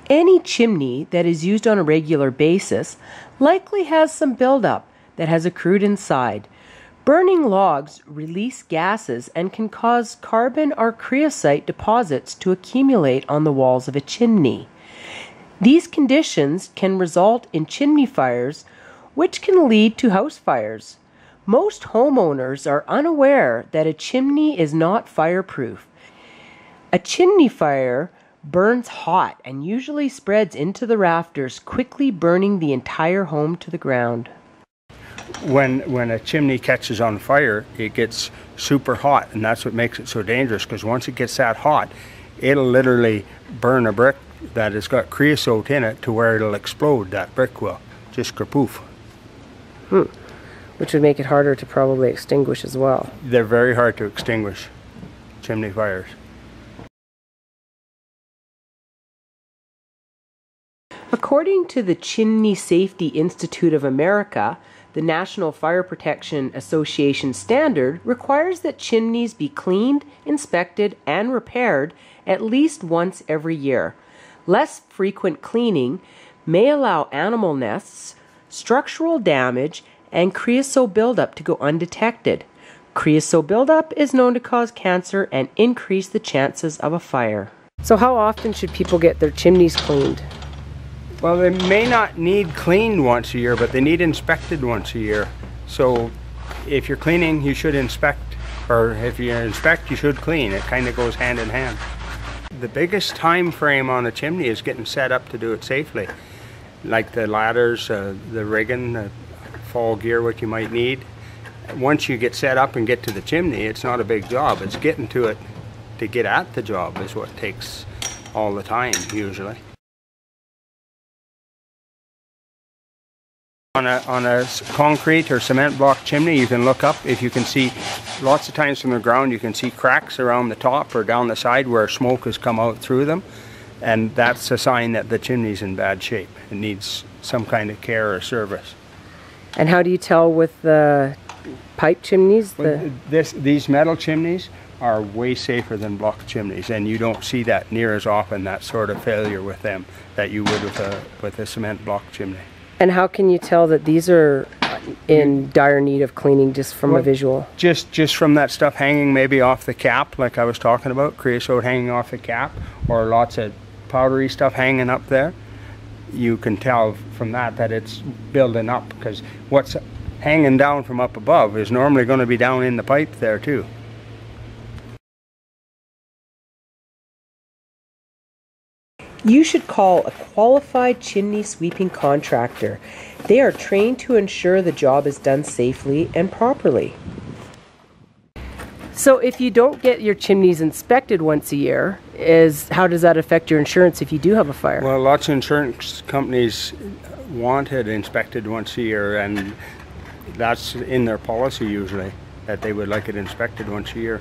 Any chimney that is used on a regular basis likely has some buildup that has accrued inside. Burning logs release gases and can cause carbon or creosote deposits to accumulate on the walls of a chimney. These conditions can result in chimney fires, which can lead to house fires. Most homeowners are unaware that a chimney is not fireproof. A chimney fire burns hot and usually spreads into the rafters, quickly burning the entire home to the ground. When a chimney catches on fire, it gets super hot, and that's what makes it so dangerous, because once it gets that hot, it'll literally burn a brick that has got creosote in it to where it'll explode. That brick will just kerpoof. Which would make it harder to probably extinguish as well. They're very hard to extinguish, chimney fires. According to the Chimney Safety Institute of America, the National Fire Protection Association standard requires that chimneys be cleaned, inspected, and repaired at least once every year. Less frequent cleaning may allow animal nests, structural damage, and creosote buildup to go undetected. Creosote buildup is known to cause cancer and increase the chances of a fire. So how often should people get their chimneys cleaned? Well, they may not need cleaned once a year, but they need inspected once a year. So if you're cleaning, you should inspect, or if you inspect, you should clean. It kind of goes hand in hand. The biggest time frame on a chimney is getting set up to do it safely, like the ladders, the rigging, the fall gear, what you might need. Once you get set up and get to the chimney, it's not a big job. It's getting to it to get at the job is what takes all the time usually. On a concrete or cement block chimney, you can look up. If you can see, lots of times from the ground you can see cracks around the top or down the side where smoke has come out through them, and that's a sign that the chimney's in bad shape. It needs some kind of care or service. And how do you tell with the pipe chimneys? These metal chimneys are way safer than block chimneys, and you don't see that near as often, that sort of failure with them, that you would with a cement block chimney. And how can you tell that these are in dire need of cleaning just from a visual? Just from that stuff hanging maybe off the cap, like I was talking about, creosote hanging off the cap, or lots of powdery stuff hanging up there. You can tell from that it's building up, because what's hanging down from up above is normally going to be down in the pipe there too. You should call a qualified chimney sweeping contractor. They are trained to ensure the job is done safely and properly. So if you don't get your chimneys inspected once a year, how does that affect your insurance if you do have a fire? Well, lots of insurance companies want it inspected once a year, and that's in their policy usually, that they would like it inspected once a year.